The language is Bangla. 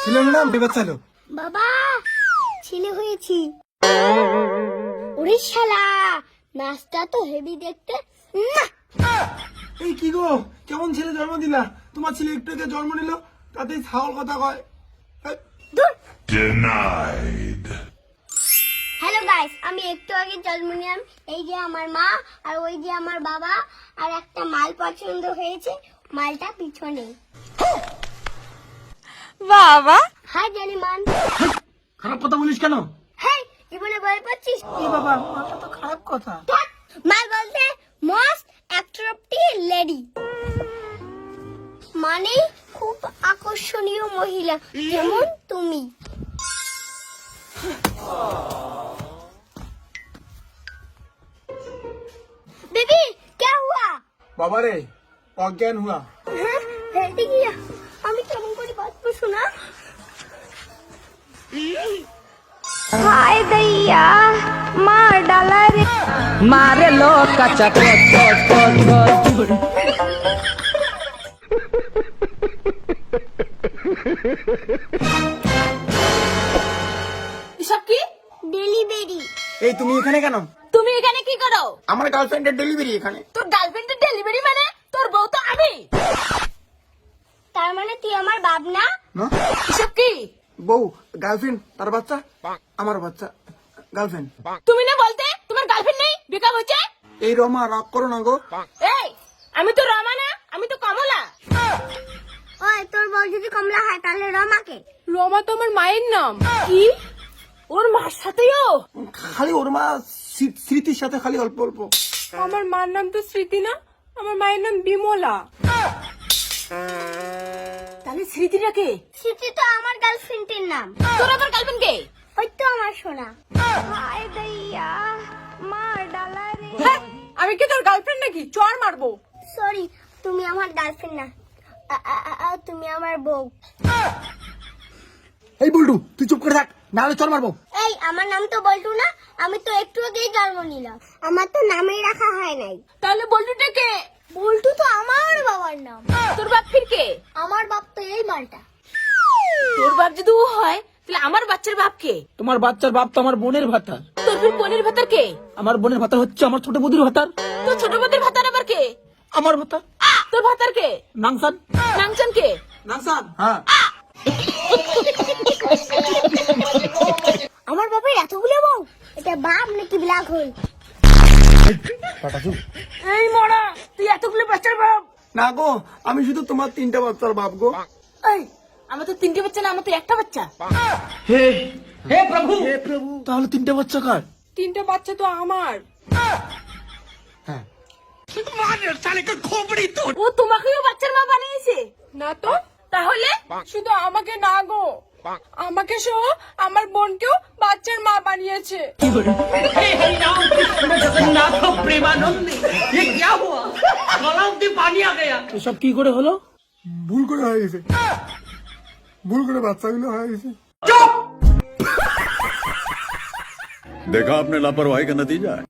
ছেলের নাম বেবাচ্চালো। বাবা ছেলে হয়েছি। ওরে শালা নাচটা তো হেভি দেখতে। এই কি গো, কেমন ছেলে জন্ম দিলা? তোমার ছেলে একটু আগে জন্ম নিল, তাতেই ছাগল কথা কয়। হ্যালো গাইস, আমি একটু আগে জন্ম নিলাম। এই যে আমার মা আর ওই যে আমার বাবা, আর একটা মাল পছন্দ হয়েছে, মালটা পিছনে। বাবা হাই জালিমান। খারাপ কথা বলিস কেন? হেই জীবনে বল পাচ্ছিস? এই বাবা, মাথা তো খারাপ কথা। মাল বলতে মোস্ট অ্যাট্রাক্টিভ লেডি, মানে খুব আকর্ষণীয় মহিলা, যেমন তুমি। बेबी क्या हुआ? বাবা রে, অজ্ঞান হুয়া। हाँ, हेल्दी किया। আমি কেমন করে বাঁচবো শোনা? হায় দইয়া মার ডালা রে মারে লো কাচা পট পট পট পট এসব কি? ডেলিভারি। এই তুমি এখানে কেন? তুমি এখানে কি করো? আমার গার্লফ্রেন্ডের ডেলিভারি এখানে। তোর গার্লফ্রেন্ডের ডেলিভারি মানে তোর বউ তো আমি। তার মানে তুই আমার বাপ না? না, এসব কি? বউ গার্লফ্রেন্ড, তার বাচ্চা আমার বাচ্চা। গার্লফ্রেন্ড। তুমি না বলতে তোমার গার্লফ্রেন্ড নেই, ব্রেকআপ হয়েছে? এই রমা, রাগ করো না গো। এই আমি তো রমা না, আমি তো কমলা। ওই তোর বউ যদি কমলা হয় তাহলে রমাকে। রমা তো আমার মায়ের নাম। কি? ওর মার সাথেও? খালি ওর মা স্মৃতির সাথে খালি অল্প অল্প। আমার মার নাম তো স্মৃতি না, আমার মায়ের নাম বিমলা। তাহলে স্মৃতিটা কে? স্মৃতি তো আমার গার্লফ্রেন্ডের নাম। তোর আবার গার্লফ্রেন্ড কে? ওই তো আমার সোনা। হায় দইয়া মার ডালা রে। আমি কি তোর গার্লফ্রেন্ড নাকি? চড় মারবো। সরি, তুমি আমার গার্লফ্রেন্ড না, তুমি আমার বউ। এই বল্টু, তুই চুপ করে থাক, নাহলে চল মারবো। এই আমার নাম তো বল্টু না, আমি তো একটু আগেই জন্ম নিলাম। আমার তো নামই রাখা হয় নাই। তাহলে বল্টুটা কে? বল্টু তো আমার বাবার নাম। তোর বাপ ফির কে? আমার বাপ তো এই মালটা। তোর বাপ যদি ও হয় তাহলে আমার বাচ্চার বাপ কে? তোমার বাচ্চার বাপ তো আমার বোনের ভাতার। তোর ফির বোনের ভাতার কে? আমার বোনের ভাতার হচ্ছে আমার ছোট বৌদির ভাতার। তোর ছোট বোনের ভাতার আবার কে? আমার ভাতার। তোর ভাতার কে? নাংসান। নাংচান কে? নাংসান, হ্যাঁ। আমার বাপের এতগুলো বউ, এটা বাপ নাকি ব্ল্যাক হোল? এই মরা, তুই এতগুলো বাচ্চার বাপ? না গো, আমি শুধু তোমার 3টা বাচ্চার বাপ গো। এই আমার তো 3টে বাচ্চা না, আমার তো একটা বাচ্চা। হে হে প্রভু, হে প্রভু, তাহলে 3টা বাচ্চা কার? 3টে বাচ্চা তো আমার। হ্যাঁ। ও তোমাকেও বাচ্চার মা বানিয়েছে? না তো। তাহলে শুধু আমাকে না গো, আমাকে সহ আমার বোনকেও বাচ্চার মা বানিয়েছে। এসব কি করে হলো? ভুল করে হয়ে গেছে, ভুল করে বাচ্চাগুলো হয়ে গেছে। देखा आपने लापरवाही का नतीजा है।